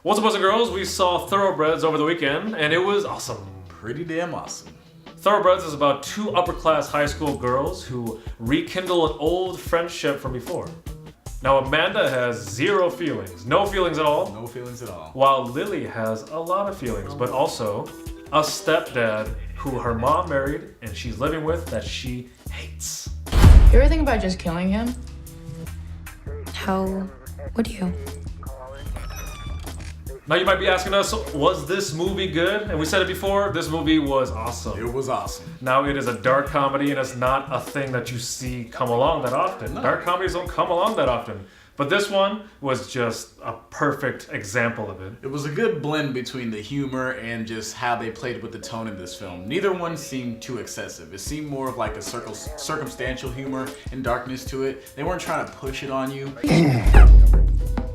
What's up, boys and girls? We saw Thoroughbreds over the weekend, and it was awesome. Pretty damn awesome. Thoroughbreds is about two upper-class high school girls who rekindle an old friendship from before. Now, Amanda has zero feelings, no feelings at all. No feelings at all. While Lily has a lot of feelings, but also a stepdad who her mom married and she's living with that she hates. You ever think about just killing him? How would you? Now you might be asking us, was this movie good? And we said it before, this movie was awesome. It was awesome. Now it is a dark comedy and it's not a thing that you see come along that often. No. Dark comedies don't come along that often. But this one was just a perfect example of it. It was a good blend between the humor and just how they played with the tone in this film. Neither one seemed too excessive. It seemed more of like a circumstantial humor and darkness to it. They weren't trying to push it on you.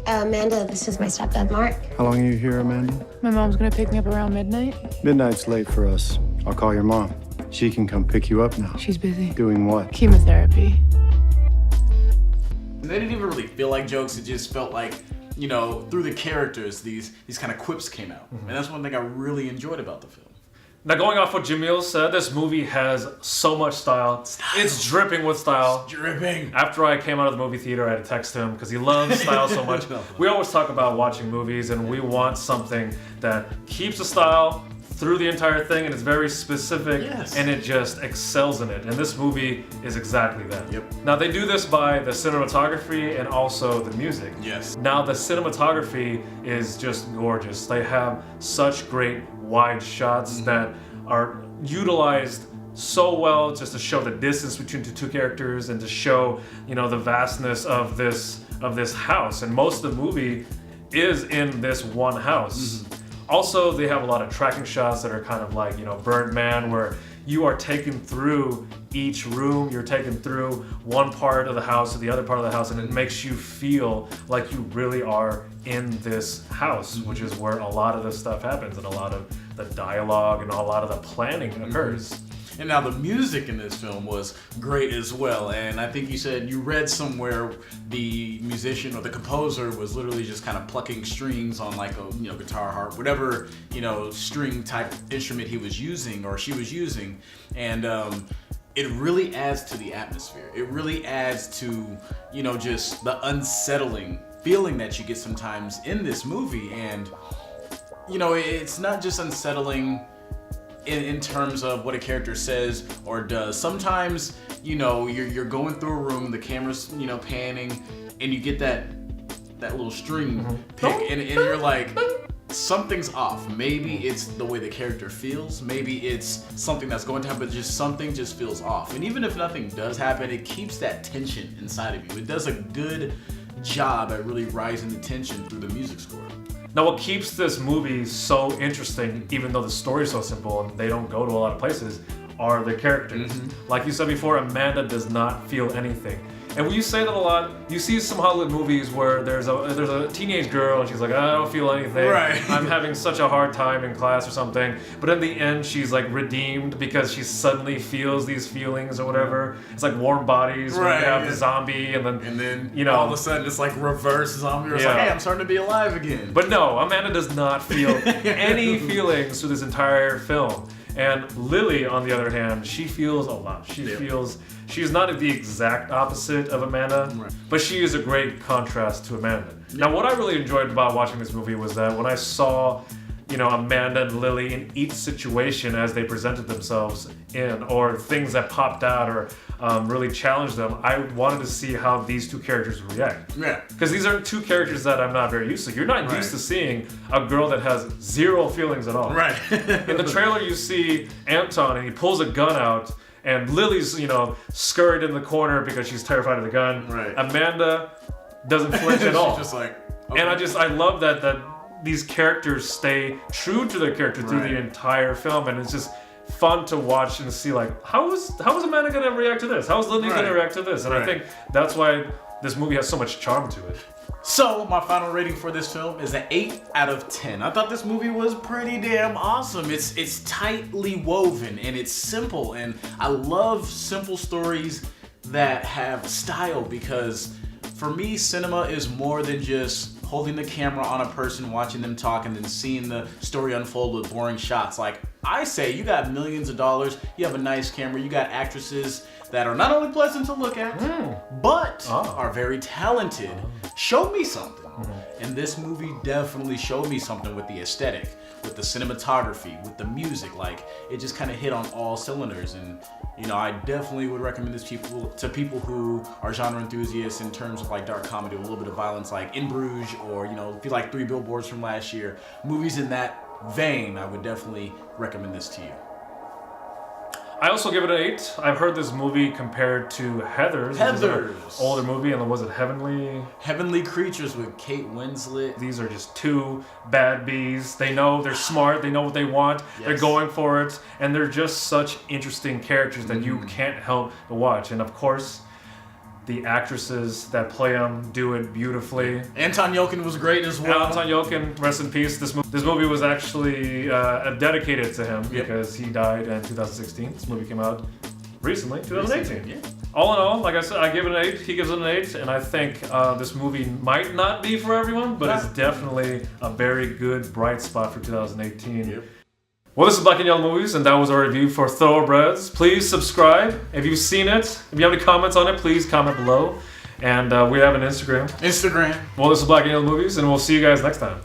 Amanda, this is my stepdad, Mark. How long are you here, Amanda? My mom's gonna pick me up around midnight. Midnight's late for us. I'll call your mom. She can come pick you up now. She's busy. Doing what? Chemotherapy. And they didn't even really feel like jokes. It just felt like, you know, through the characters, these kind of quips came out. And that's one thing I really enjoyed about the film. Now going off what Jamil said, this movie has so much style. It's dripping with style. It's dripping. After I came out of the movie theater, I had to text him because he loves style so much. We always talk about watching movies and we want something that keeps the style through the entire thing and it's very specific. Yes. And it just excels in it. And this movie is exactly that. Yep. Now they do this by the cinematography and also the music. Yes. Now the cinematography is just gorgeous. They have such great wide shots that are utilized so well just to show the distance between the two characters and to show, you know, the vastness of this house. And most of the movie is in this one house. Also, they have a lot of tracking shots that are kind of like, you know, Birdman, where you are taken through each room, you're taken through one part of the house to the other part of the house, and it makes you feel like you really are in this house, which is where a lot of this stuff happens and a lot of the dialogue and a lot of the planning occurs. And now the music in this film was great as well. And I think you said you read somewhere the musician or the composer was literally just kind of plucking strings on like a, you know, guitar, harp, whatever, you know, string type instrument he was using or she was using. And it really adds to the atmosphere. It really adds to, you know, just the unsettling feeling that you get sometimes in this movie. And, you know, it's not just unsettling in terms of what a character says or does. Sometimes, you know, you're going through a room, the camera's, you know, panning, and you get that little string pick, and you're like, something's off. Maybe it's the way the character feels, maybe it's something that's going to happen, but just something just feels off. And even if nothing does happen, it keeps that tension inside of you. It does a good job at really rising the tension through the music score. Now what keeps this movie so interesting, even though the story is so simple and they don't go to a lot of places, are the characters. Like you said before, Amanda does not feel anything. And when you say that a lot, you see some Hollywood movies where there's a teenage girl and she's like, I don't feel anything. Right. I'm having such a hard time in class or something. But in the end, she's like redeemed because she suddenly feels these feelings or whatever. It's like Warm Bodies where you have the zombie and then you know, all of a sudden it's like reverse zombie. It's like, hey, I'm starting to be alive again. But no, Amanda does not feel any feelings through this entire film. And Lily, on the other hand, she feels a lot. She's not the exact opposite of Amanda, but she is a great contrast to Amanda. Now, what I really enjoyed about watching this movie was that when I saw, you know, Amanda and Lily in each situation as they presented themselves in, or things that popped out or really challenged them, I wanted to see how these two characters would react. Yeah. Because these are two characters that I'm not very used to. You're not used to seeing a girl that has zero feelings at all. Right. In the trailer, you see Anton and he pulls a gun out, and Lily's, you know, scurried in the corner because she's terrified of the gun. Right. Amanda doesn't flinch at all. She's just like, okay. And I love that these characters stay true to their character through the entire film, and it's just fun to watch and see, like, how is Amanda gonna react to this? How is Lily gonna react to this? And I think that's why this movie has so much charm to it. So, my final rating for this film is an 8 out of 10. I thought this movie was pretty damn awesome. It's tightly woven and it's simple, and I love simple stories that have style, because for me, cinema is more than just holding the camera on a person, watching them talk, and then seeing the story unfold with boring shots. Like, I say, you got millions of dollars, you have a nice camera, you got actresses that are not only pleasant to look at, but are very talented. Show me something. And this movie definitely showed me something with the aesthetic, with the cinematography, with the music. Like, it just kind of hit on all cylinders. And you know, I definitely would recommend this to people who are genre enthusiasts in terms of like dark comedy with a little bit of violence, like In Bruges, or you know, if you like 3 Billboards from last year, movies in that vein. I would definitely recommend this to you. I also give it an 8. I've heard this movie compared to Heathers. Which is an older movie, and was it Heavenly Creatures with Kate Winslet. These are just 2 bad bees. They know they're smart. They know what they want. Yes. They're going for it, and they're just such interesting characters that you can't help but watch. And of course, the actresses that play them do it beautifully. Anton Yelchin was great as well. Anton Yelchin, rest in peace. This movie was actually dedicated to him because he died in 2016. This movie came out recently, 2018. Yeah. All in all, like I said, I give it an 8. He gives it an 8, and I think this movie might not be for everyone, but it's definitely a very good bright spot for 2018. Yep. Well, this is Black and Yellow Movies, and that was our review for Thoroughbreds. Please subscribe if you've seen it. If you have any comments on it, please comment below. And we have an Instagram. Well, this is Black and Yellow Movies, and we'll see you guys next time.